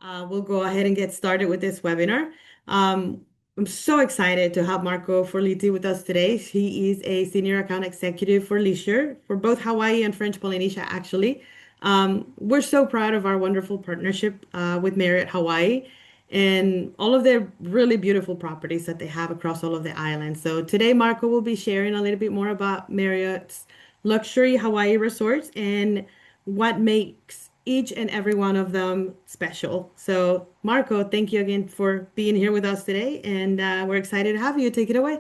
We'll go ahead and get started with this webinar. Um, I'm so excited to have Marco Forliti with us today. He is a senior account executive for leisure for both Hawaii and French Polynesia, actually. We're so proud of our wonderful partnership with Marriott Hawaii and all of their really beautiful properties that they have across all of the islands. So today, Marco will be sharing a little bit more about Marriott's luxury Hawaii resorts and what makes each and every one of them special. So, Marco, thank you again for being here with us today, and we're excited to have you. Take it away.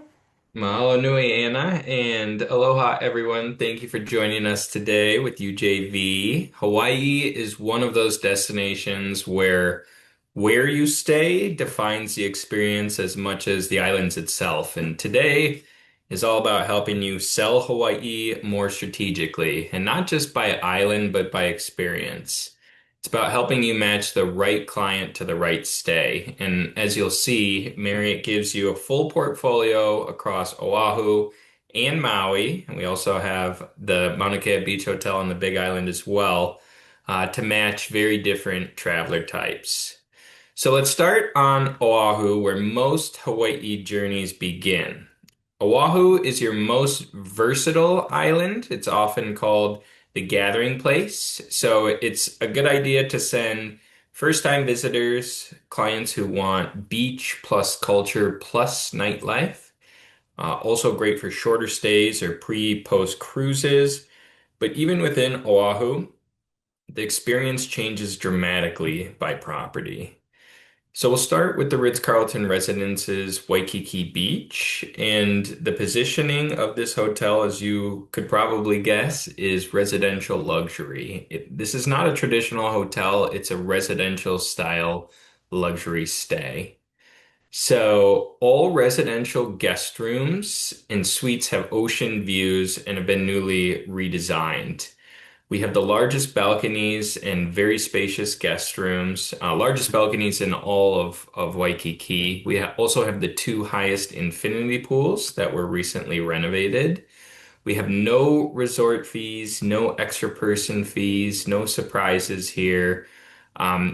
Mahalo nui, Anna, and aloha, everyone. Thank you for joining us today with UJV. Hawaii is one of those destinations where you stay defines the experience as much as the islands itself. And today is all about helping you sell Hawaii more strategically, and not just by island, but by experience. It's about helping you match the right client to the right stay. And as you'll see, Marriott gives you a full portfolio across Oahu and Maui. And we also have the Mauna Kea Beach Hotel on the Big Island as well, to match very different traveler types. So let's start on Oahu, where most Hawaii journeys begin. Oahu is your most versatile island. It's often called the gathering place. So it's a good idea to send first-time visitors, clients who want beach plus culture plus nightlife. Also great for shorter stays or pre-post cruises. But even within Oahu, the experience changes dramatically by property. So we'll start with the Ritz-Carlton Residences Waikiki Beach, and the positioning of this hotel, as you could probably guess, is residential luxury. This is not a traditional hotel, it's a residential style luxury stay. So all residential guest rooms and suites have ocean views and have been newly redesigned. We have the largest balconies and very spacious guest rooms, largest balconies in all of Waikiki. Also have the two highest infinity pools that were recently renovated. We have no resort fees, no extra person fees, no surprises here.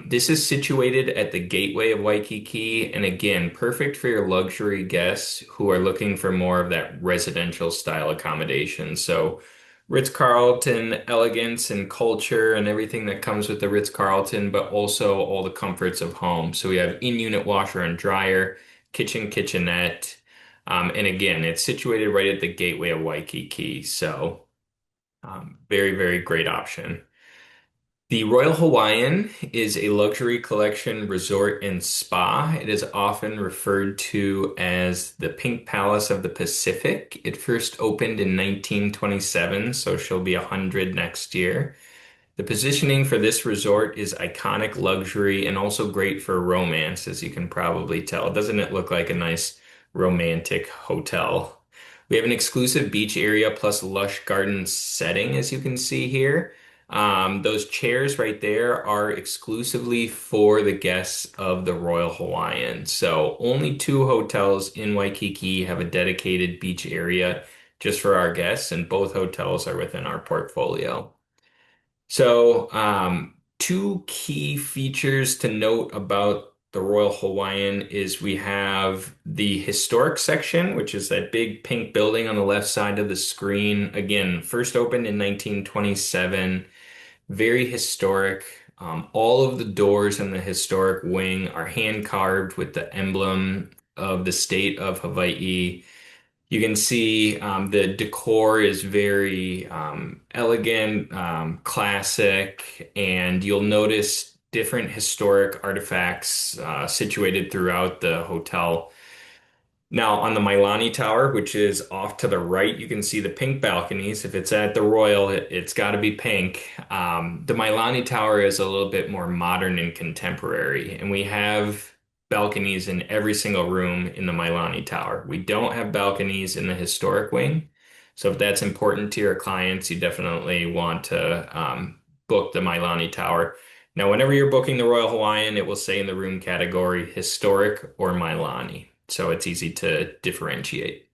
This is situated at the gateway of Waikiki, and again, perfect for your luxury guests who are looking for more of that residential style accommodation. So, Ritz-Carlton elegance and culture and everything that comes with the Ritz-Carlton, but also all the comforts of home. So, we have in-unit washer and dryer, kitchen, kitchenette. And again, it's situated right at the gateway of Waikiki. So, very, very great option. The Royal Hawaiian is a luxury collection resort and spa. It is often referred to as the Pink Palace of the Pacific. It first opened in 1927, so she'll be 100 next year. The positioning for this resort is iconic luxury and also great for romance, as you can probably tell. Doesn't it look like a nice romantic hotel? We have an exclusive beach area plus lush garden setting, as you can see here. Those chairs right there are exclusively for the guests of the Royal Hawaiian. So only two hotels in Waikiki have a dedicated beach area just for our guests, and both hotels are within our portfolio. So, two key features to note about the Royal Hawaiian is we have the historic section, which is that big pink building on the left side of the screen. Again, first opened in 1927, very historic. All of the doors in the historic wing are hand carved with the emblem of the state of Hawaii. You can see the decor is very elegant, classic, and you'll notice different historic artifacts situated throughout the hotel. Now, on the Mailani Tower, which is off to the right, you can see the pink balconies. If it's at the Royal, it's got to be pink. The Mailani Tower is a little bit more modern and contemporary, and we have balconies in every single room in the Mailani Tower. We don't have balconies in the historic wing. So if that's important to your clients, you definitely want to book the Mailani Tower. Now, whenever you're booking the Royal Hawaiian, it will say in the room category historic or Mailani. So it's easy to differentiate.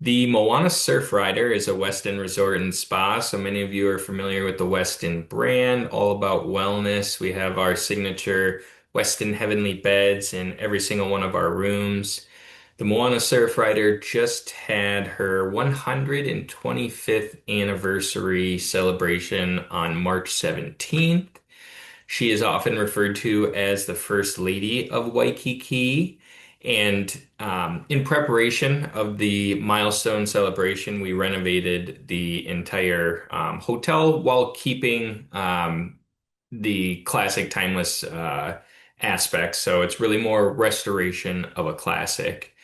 The Moana Surf Rider is a Westin resort and spa, so many of you are familiar with the Westin brand, all about wellness. We have our signature Westin Heavenly beds in every single one of our rooms. The Moana Surf Rider just had her 125th anniversary celebration on March 17th. She is often referred to as the First Lady of Waikiki. And in preparation of the milestone celebration, we renovated the entire hotel while keeping the classic timeless aspects. So it's really more restoration of a classic.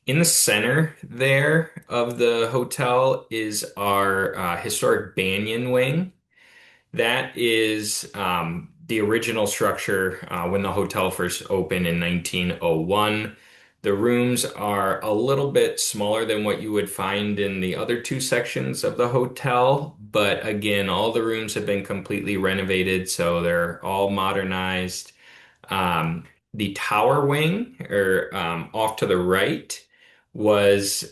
In the center there of the hotel is our historic Banyan Wing. That is the original structure when the hotel first opened in 1901. The rooms are a little bit smaller than what you would find in the other two sections of the hotel, but again, all the rooms have been completely renovated, so they're all modernized. The tower wing, or off to the right, was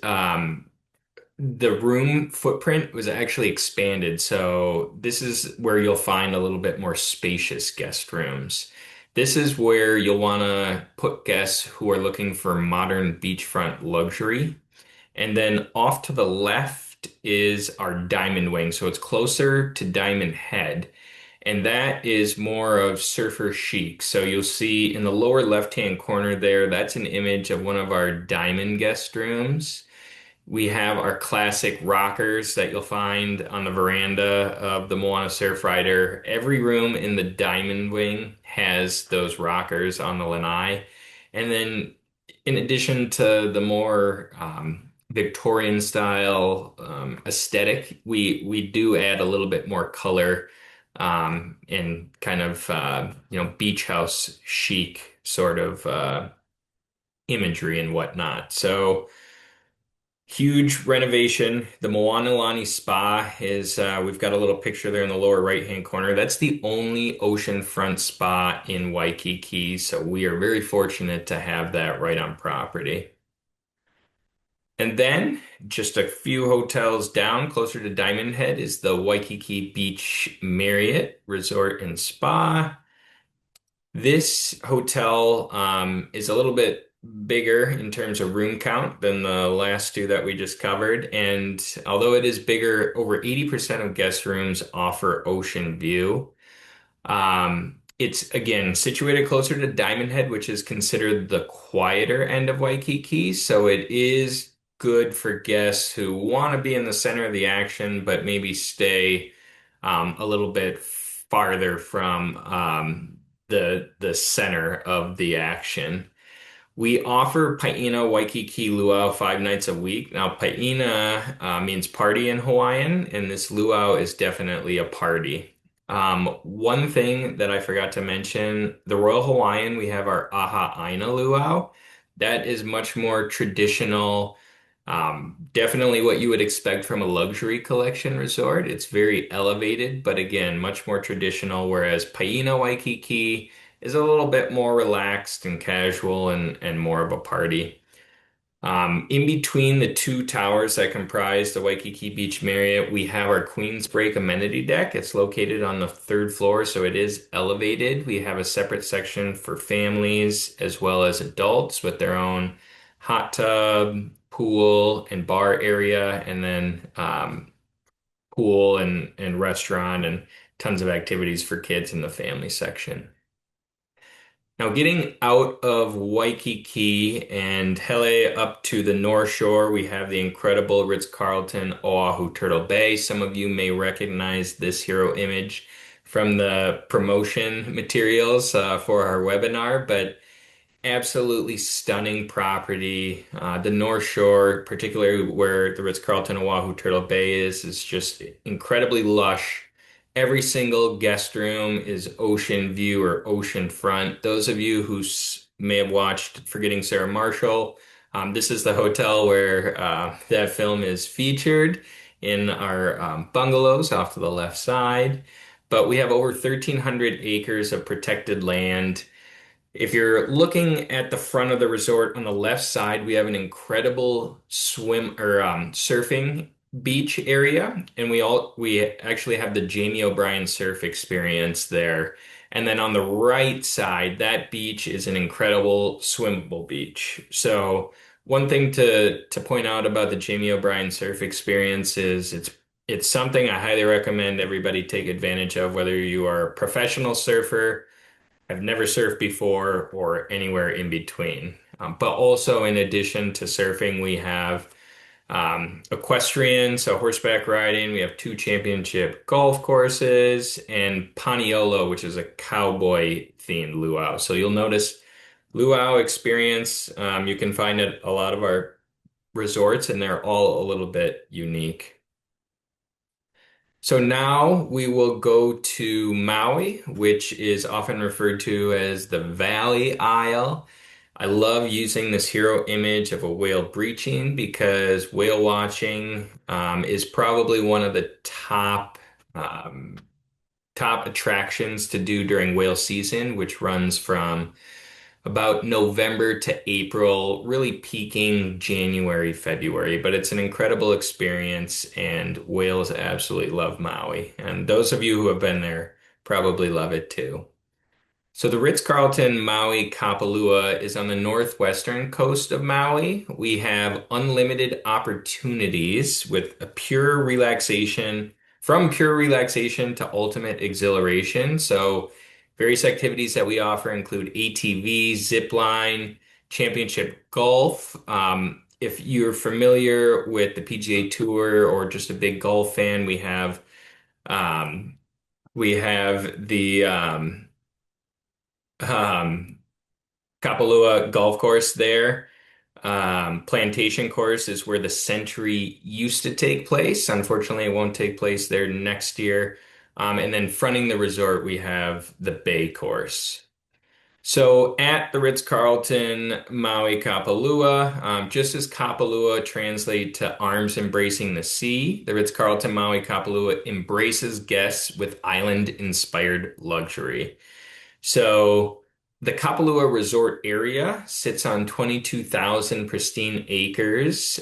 the room footprint was actually expanded. So this is where you'll find a little bit more spacious guest rooms. This is where you'll want to put guests who are looking for modern beachfront luxury. And then off to the left is our Diamond Wing. So it's closer to Diamond Head. And that is more of surfer chic. So you'll see in the lower left-hand corner there, that's an image of one of our diamond guest rooms. We have our classic rockers that you'll find on the veranda of the Moana Surf Rider. Every room in the Diamond Wing has those rockers on the lanai. And then, in addition to the more Victorian style aesthetic, we do add a little bit more color and kind of beach house chic sort of imagery and whatnot. So. Huge renovation. The Moanalani Spa is, we've got a little picture there in the lower right-hand corner. That's the only oceanfront spa in Waikiki, so we are very fortunate to have that right on property. And then, just a few hotels down, closer to Diamond Head, is the Waikiki Beach Marriott Resort and Spa. This hotel is a little bit bigger in terms of room count than the last two that we just covered. And although it is bigger, over 80% of guest rooms offer ocean view. It's again situated closer to Diamond Head, which is considered the quieter end of Waikiki. So it is good for guests who want to be in the center of the action, but maybe stay a little bit farther from the center of the action. We offer Paina Waikiki Luau 5 nights a week. Now, Paina means party in Hawaiian, and this luau is definitely a party. One thing that I forgot to mention, the Royal Hawaiian, we have our Aha Aina Luau. That is much more traditional, definitely what you would expect from a luxury collection resort. It's very elevated, but again, much more traditional, whereas Paina Waikiki is a little bit more relaxed and casual and more of a party. In between the two towers that comprise the Waikiki Beach Marriott, we have our Queen's Break amenity deck. It's located on the third floor, so it is elevated. We have a separate section for families as well as adults with their own hot tub, pool, and bar area, and then pool and restaurant and tons of activities for kids in the family section. Now, getting out of Waikiki and Hele up to the North Shore, we have the incredible Ritz-Carlton Oʻahu Turtle Bay. Some of you may recognize this hero image from the promotion materials for our webinar, but absolutely stunning property. The North Shore, particularly where the Ritz-Carlton Oʻahu Turtle Bay is just incredibly lush. Every single guest room is ocean view or ocean front. Those of you who may have watched Forgetting Sarah Marshall, this is the hotel where that film is featured in our bungalows off to the left side. But we have over 1,300 acres of protected land. If you're looking at the front of the resort on the left side, we have an incredible swim or surfing beach area, and we actually have the Jamie O'Brien surf experience there. And then on the right side, that beach is an incredible swimmable beach. So one thing to point out about the Jamie O'Brien surf experience is it's something I highly recommend everybody take advantage of, whether you are a professional surfer, have never surfed before, or anywhere in between. But also, in addition to surfing, we have equestrian, so horseback riding. We have two championship golf courses and Paniolo, which is a cowboy themed luau. So you'll notice luau experience you can find at a lot of our resorts, and they're all a little bit unique. So now we will go to Maui, which is often referred to as the Valley Isle. I love using this hero image of a whale breaching because whale watching is probably one of the um, top attractions to do during whale season, which runs from about November to April, really peaking January, February. But it's an incredible experience, and whales absolutely love Maui. And those of you who have been there probably love it too. So the Ritz-Carlton Maui Kapalua is on the northwestern coast of Maui. We have unlimited opportunities with a pure relaxation, from pure relaxation to ultimate exhilaration. So various activities that we offer include ATV, zip line, championship golf. If you're familiar with the PGA Tour or just a big golf fan, um, we have the um, Kapalua Golf Course there. Plantation Course is where the Century used to take place. Unfortunately, it won't take place there next year. And then fronting the resort, we have the Bay Course. So at the Ritz-Carlton Maui Kapalua, just as Kapalua translate to arms embracing the sea, the Ritz-Carlton Maui Kapalua embraces guests with island-inspired luxury. So the Kapalua Resort area sits on 22,000 pristine acres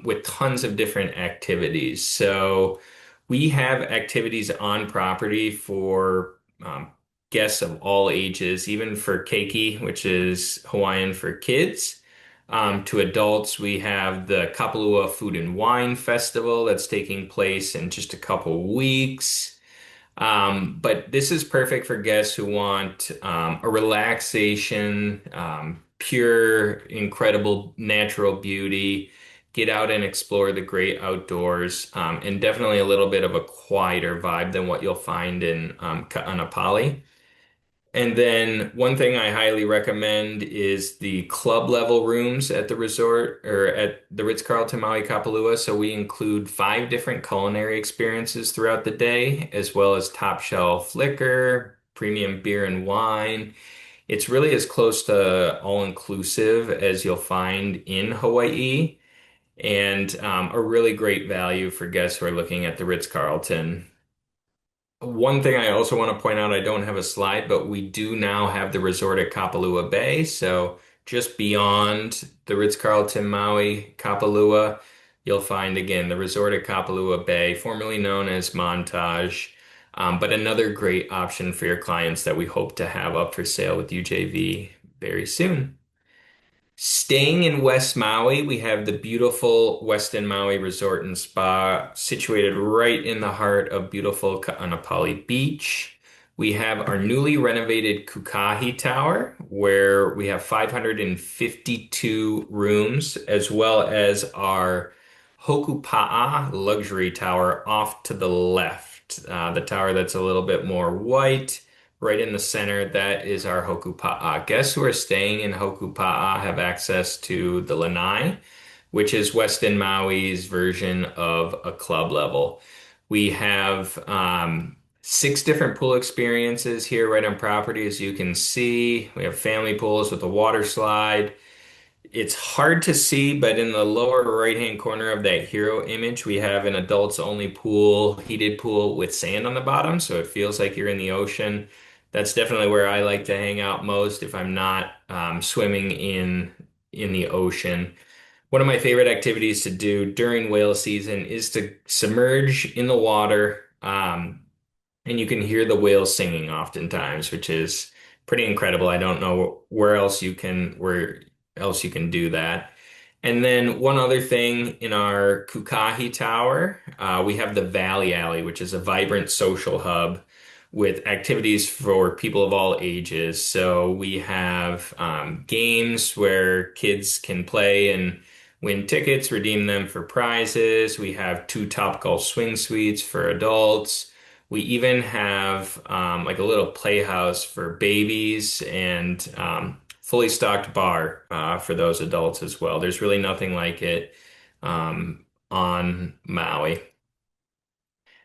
with tons of different activities. So we have activities on property for guests of all ages, even for keiki, which is Hawaiian for kids. To adults, we have the Kapalua Food and Wine Festival that's taking place in just a couple weeks. But this is perfect for guests who want a relaxation, pure, incredible natural beauty, get out and explore the great outdoors, and definitely a little bit of a quieter vibe than what you'll find in Ka'anapali. And then one thing I highly recommend is the club level rooms at the resort or at the Ritz-Carlton Maui Kapalua. So we include 5 different culinary experiences throughout the day, as well as top shelf liquor, premium beer and wine. It's really as close to all inclusive as you'll find in Hawaii, and a really great value for guests who are looking at the Ritz-Carlton. One thing I also want to point out, I don't have a slide, but we do now have the resort at Kapalua Bay. So just beyond the Ritz-Carlton Maui Kapalua, you'll find again the resort at Kapalua Bay, formerly known as Montage, but another great option for your clients that we hope to have up for sale with UJV very soon. Staying in West Maui, we have the beautiful Westin Maui Resort and Spa situated right in the heart of beautiful Ka'anapali Beach. We have our newly renovated Kukahi Tower, where we have 552 rooms, as well as our Hokupa'a Luxury Tower off to the left. The tower that's a little bit more white. Right in the center, that is our Hokupa'a. Guests who are staying in Hokupa'a have access to the lanai, which is Westin Maui's version of a club level. We have 6 different pool experiences here right on property, as you can see. We have family pools with a water slide. It's hard to see, but in the lower right-hand corner of that hero image, we have an adults only pool, heated pool with sand on the bottom, so it feels like you're in the ocean. That's definitely where I like to hang out most if I'm not swimming in the ocean. One of my favorite activities to do during whale season is to submerge in the water, and you can hear the whales singing oftentimes, which is pretty incredible. I don't know where else you can do that. And then one other thing in our Kukahi Tower, we have the Valley Alley, which is a vibrant social hub with activities for people of all ages. So we have games where kids can play and win tickets, redeem them for prizes. We have two Topgolf swing suites for adults. We even have like a little playhouse for babies and fully stocked bar for those adults as well. There's really nothing like it on Maui.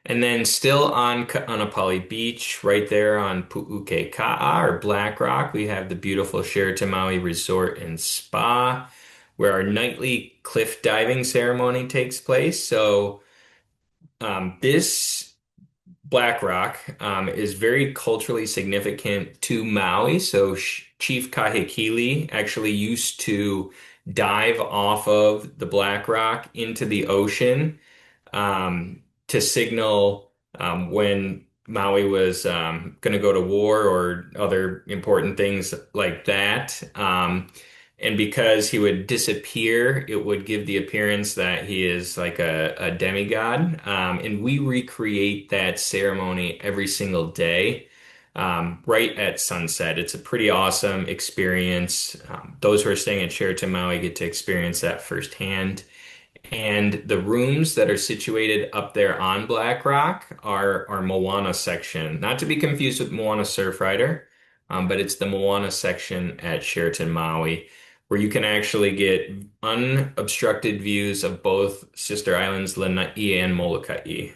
And then still on Kaanapali Beach, right there on Pu'ukeka'a or Black Rock, we have the beautiful Sheraton Maui Resort and Spa, where our nightly cliff diving ceremony takes place. So this Black Rock is very culturally significant to Maui. So Chief Kahekili actually used to dive off of the Black Rock into the ocean to signal when Maui was going to go to war or other important things like that. And because he would disappear, it would give the appearance that he is like a demigod. And we recreate that ceremony every single day, right at sunset. It's a pretty awesome experience. Those who are staying at Sheraton Maui get to experience that firsthand. And the rooms that are situated up there on Black Rock are our Moana section, not to be confused with Moana Surfrider, but it's the Moana section at Sheraton Maui, where you can actually get unobstructed views of both sister islands, Lanai and Molokai.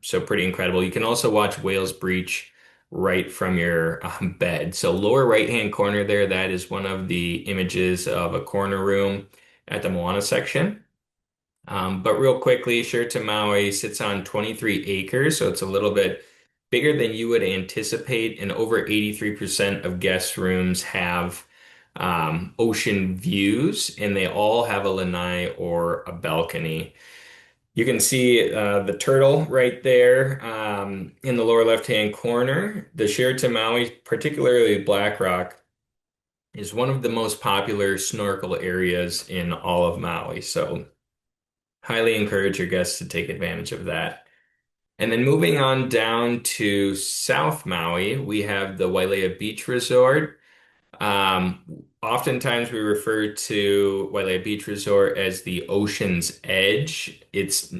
So pretty incredible. You can also watch whales breach right from your bed. So lower right-hand corner there, that is one of the images of a corner room at the Moana section. But real quickly, Sheraton Maui sits on 23 acres, so it's a little bit bigger than you would anticipate, and over 83% of guest rooms have ocean views, and they all have a lanai or a balcony. You can see the turtle right there in the lower left-hand corner. The Sheraton Maui, particularly Black Rock, is one of the most popular snorkel areas in all of Maui. So highly encourage your guests to take advantage of that. And then moving on down to South Maui, we have the Wailea Beach Resort. Oftentimes we refer to Wailea Beach Resort as the ocean's edge. It's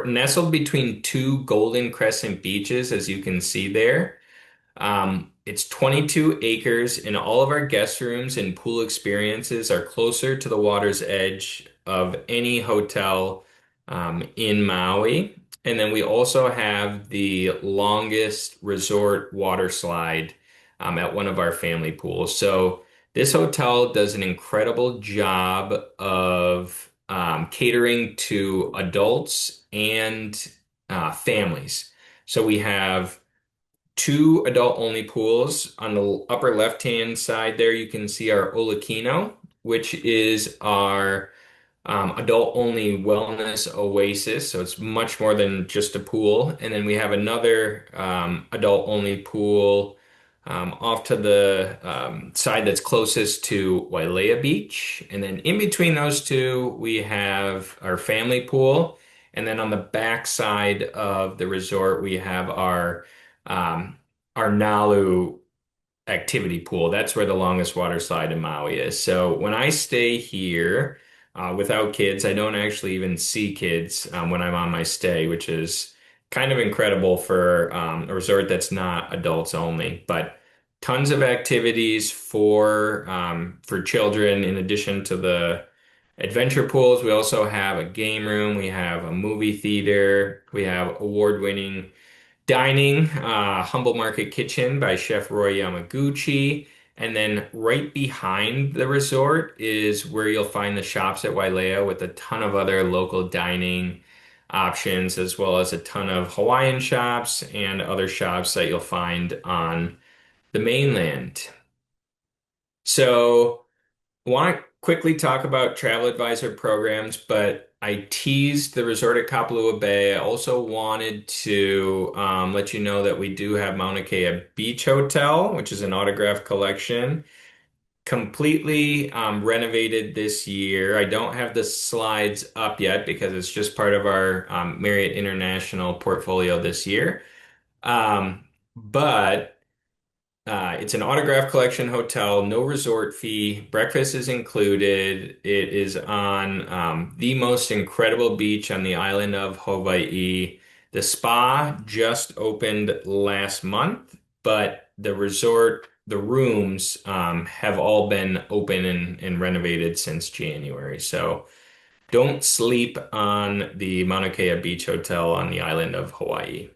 nestled between two golden crescent beaches, as you can see there. It's 22 acres, and all of our guest rooms and pool experiences are closer to the water's edge of any hotel in Maui. And then we also have the longest resort water slide at one of our family pools. So this hotel does an incredible job of catering to adults and families. So we have two adult-only pools. On the upper left-hand side there, you can see our Olakino, which is our adult-only wellness oasis. So it's much more than just a pool. And then we have another adult-only pool off to the side that's closest to Wailea Beach. And then in between those two, we have our family pool. And then on the back side of the resort, we have um, our Nalu activity pool. That's where the longest water slide in Maui is. So when I stay here without kids, I don't actually even see kids when I'm on my stay, which is kind of incredible for a resort that's not adults only. But tons of activities for children in addition to the adventure pools. We also have a game room. We have a movie theater. We have award-winning dining, Humble Market Kitchen by Chef Roy Yamaguchi. And then right behind the resort is where you'll find the shops at Wailea with a ton of other local dining options, as well as a ton of Hawaiian shops and other shops that you'll find on The mainland. So, want to quickly talk about travel advisor programs, but I teased the resort at Kapalua Bay. I also wanted to let you know that we do have Mauna Kea Beach Hotel, which is an autograph collection, completely renovated this year. I don't have the slides up yet because it's just part of our Marriott International portfolio this year. But it's an autograph collection hotel, no resort fee. Breakfast is included. It is on the most incredible beach on the island of Hawaii. The spa just opened last month, but the resort, the rooms have all been open and renovated since January. So don't sleep on the Mauna Kea Beach Hotel on the island of Hawaii.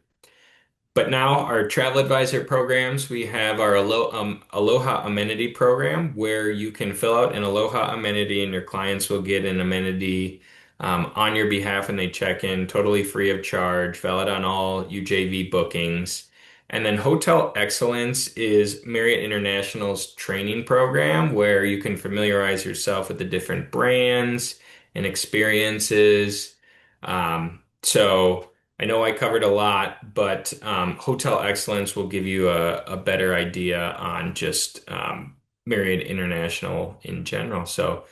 But now our travel advisor programs, we have our Aloha amenity program where you can fill out an Aloha amenity and your clients will get an amenity on your behalf and they check in totally free of charge, valid on all UJV bookings. And then Hotel Excellence is Marriott International's training program where you can familiarize yourself with the different brands and experiences. So I know I covered a lot, but Hotel Excellence will give you a better idea on just Marriott International in general. So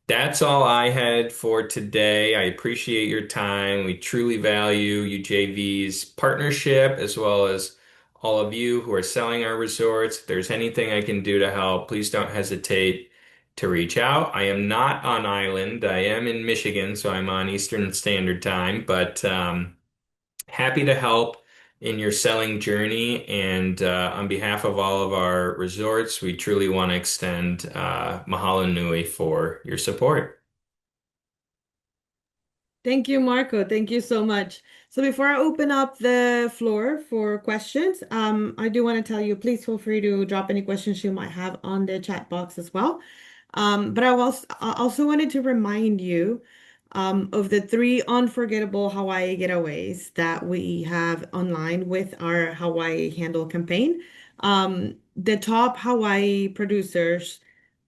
that's all I had for today. I appreciate your time. We truly value UJV's partnership as well as all of you who are selling our resorts. If there's anything I can do to help, please don't hesitate to reach out. I am not on island. I am in Michigan, so I'm on Eastern Standard Time, but happy to help in your selling journey. And on behalf of all of our resorts, we truly want to extend mahalo nui for your support. Thank you, Marco. Thank you so much. So before I open up the floor for questions, I do want to tell you, please feel free to drop any questions you might have on the chat box as well. But I also wanted to remind you of the three unforgettable Hawaii getaways that we have online with our Hawaii Handle campaign. The top Hawaii producers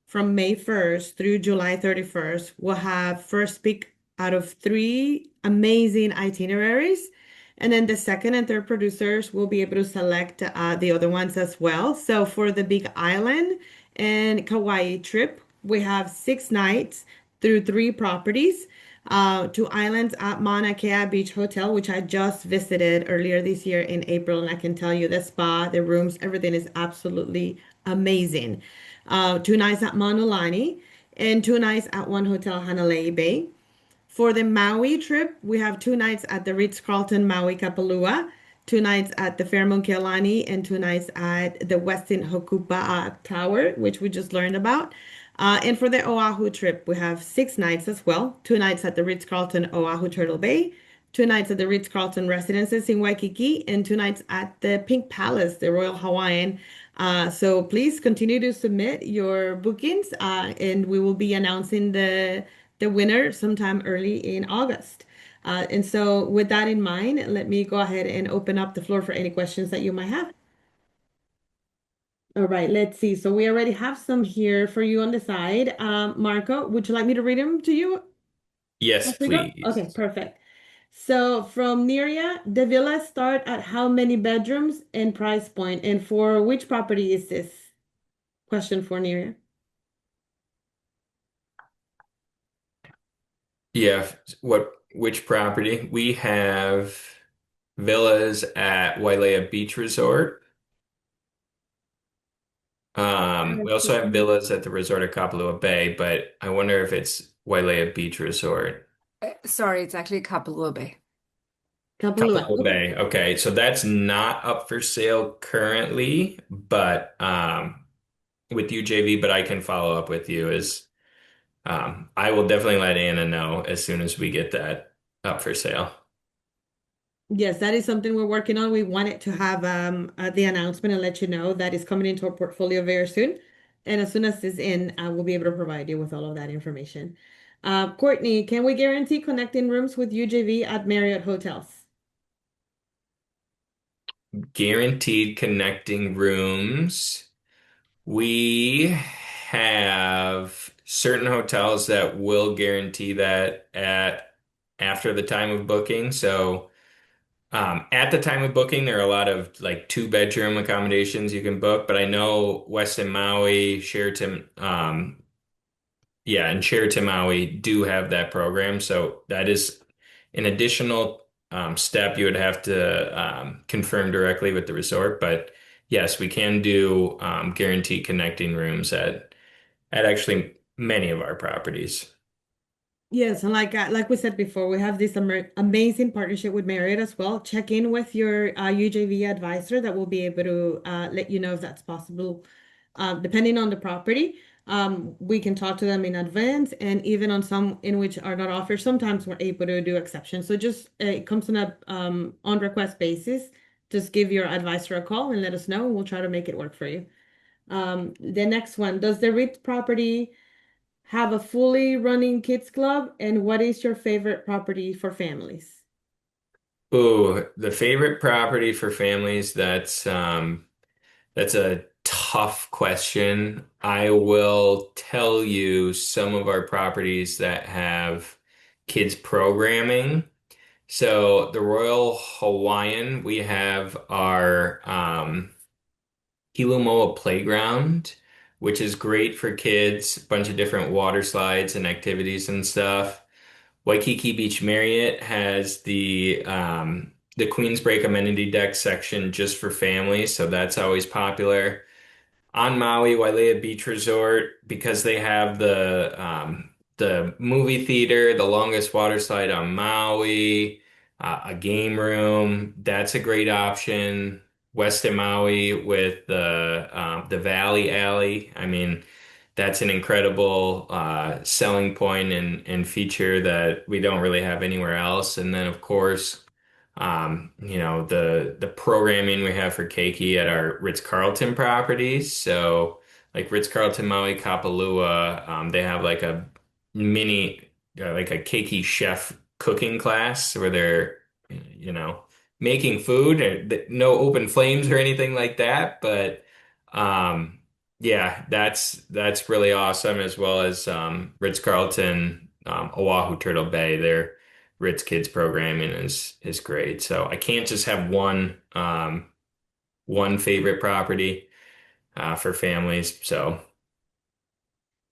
from May 1st through July 31st will have first pick out of three amazing itineraries. And then the second and third producers will be able to select the other ones as well. So for the Big Island and Kauai trip, we have 6 nights through three properties. Two islands at Mauna Kea Beach Hotel, which I just visited earlier this year in April, and I can tell you the spa, the rooms, everything is absolutely amazing. 2 nights at Manulani and 2 nights at one hotel, Hanalei Bay. For the Maui trip, we have 2 nights at the Ritz-Carlton Maui Kapalua, 2 nights at the Fairmont Kealani, and 2 nights at the Westin Hokupa'a Tower, which we just learned about. And for the Oahu trip, we have 6 nights as well. 2 nights at the Ritz-Carlton Oahu Turtle Bay, 2 nights at the Ritz-Carlton Residences in Waikiki, and 2 nights at the Pink Palace, the Royal Hawaiian. So please continue to submit your bookings, and we will be announcing the winner sometime early in August. And so with that in mind, let me go ahead and open up the floor for any questions that you might have. All right, let's see. So we already have some here for you on the side. Marco, would you like me to read them to you as Yes, we go? Okay, please. perfect. So from Neria, the villas start at how many bedrooms and price point? And for which property is this? Question for Neria. Yeah, which property? We have villas at Wailea Beach Resort. We Let's also have see. villas at the resort at Kapalua Bay, but I wonder if it's Wailea Beach Resort. Sorry, it's actually Kapalua Bay. Kapalua. Kapalua Okay. Bay. Okay, so that's not up for sale currently, but with UJV, but I can follow up with you as I will definitely let Anna know as soon as we get that up for sale. Yes, that is something we're working on. We wanted to have the announcement and let you know that is coming into our portfolio very soon. And as soon as it's in, we'll be able to provide you with all of that information. Courtney, can we guarantee connecting rooms with UJV at Marriott hotels? guaranteed connecting rooms. We have certain hotels that will guarantee that at after the time of booking. So at the time of booking, there are a lot of like two-bedroom accommodations you can book, but I know Westin Maui, Sheraton, yeah, and Sheraton Maui do have that program. So that is an additional step you would have to confirm directly with the resort. But yes, we can do guaranteed connecting rooms at actually many of our properties. Yes, and like we said before, we have this amazing partnership with Marriott as well. Check in with your UJV advisor that will be able to let you know if that's possible. Depending on the property, we can talk to them in advance, and even on some in which are not offered, sometimes we're able to do exceptions. So just it comes on a on request basis. Just give your advisor a call and let us know, and we'll try to make it work for you. The next one, does the REIT property have a fully running kids club? And what is your favorite property for families? Ooh, the favorite property for families, that's a tough question. I will tell you some of our properties that have kids programming. So the Royal Hawaiian, we have our Hilumoa Playground, which is great for kids, a bunch of different water slides and activities and stuff. Waikiki Beach Marriott has the Queens Break amenity deck section just for families, so that's always popular. On Maui, Wailea Beach Resort, because they have the movie theater, the longest water slide on Maui, a game room, that's a great option. Westin Maui with the Valley Alley. I mean, that's an incredible selling point and feature that we don't really have anywhere else. And then, of course, the programming we have for Keiki at our Ritz-Carlton properties. So, like Ritz-Carlton Maui Kapalua, they have like a mini, like a Keiki chef cooking class where they're, you know, making food. No open flames or anything like that, but um, yeah, that's really awesome, as well as Ritz-Carlton, Oahu Turtle Bay. Ritz Kids programming is great. So I can't just have one favorite property for families. So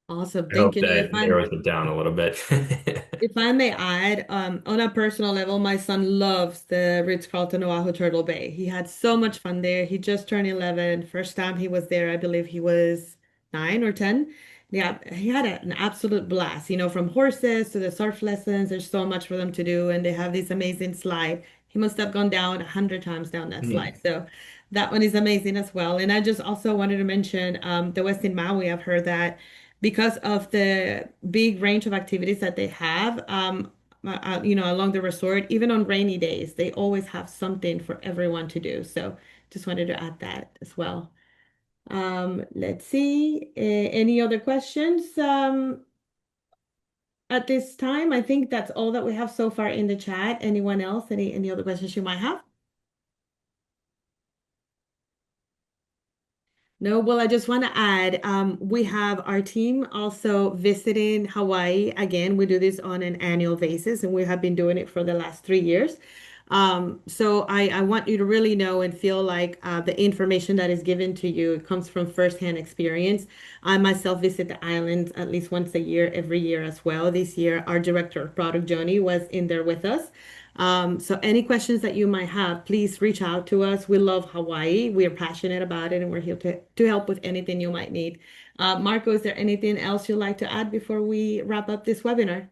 Awesome. I Thank hope you. No, that narrows it down a little bit. if I may add, on a personal level, my son loves the Ritz-Carlton Oahu Turtle Bay. He had so much fun there. He just turned 11. First time he was there, I believe he was 9 or 10. Yeah, he had an absolute blast, from horses to the surf lessons. There's so much for them to do, and they have this amazing slide. He must have gone down 100 times down that slide. Hmm. So that one is amazing as well. And I just also wanted to mention the West in Maui. I've heard that because of the big range of activities that they have, along the resort, even on rainy days, they always have something for everyone to do. So just wanted to add that as well. Let's see. Any other questions at this time? I think that's all that we have so far in the chat. Anyone else? Any other questions you might have? No, well, I just want to add, we have our team also visiting Hawaii. Again, we do this on an annual basis, and we have been doing it for the last 3 years. So I want you to really know and feel like the information that is given to you comes from firsthand experience. I myself visit the islands at least once a year, every year as well. This year, our director of product, Joni, was in there with us. So any questions that you might have, please reach out to us. We love Hawaii. We are passionate about it, and we're here to help with anything you might need. Marco, is there anything else you'd like to add before we wrap up this webinar?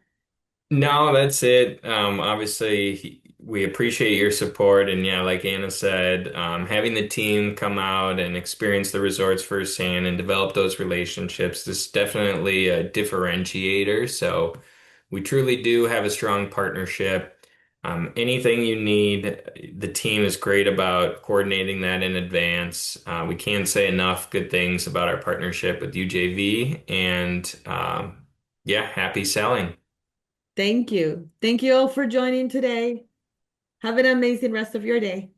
No, that's it. Obviously, we appreciate your support. And yeah, like Anna said, having the team come out and experience the resorts firsthand and develop those relationships is definitely a differentiator. So we truly do have a strong partnership. Anything you need, the team is great about coordinating that in advance. We can't say enough good things about our partnership with UJV. And yeah, happy selling. Thank you. Thank you all for joining today. Have an amazing rest of your day.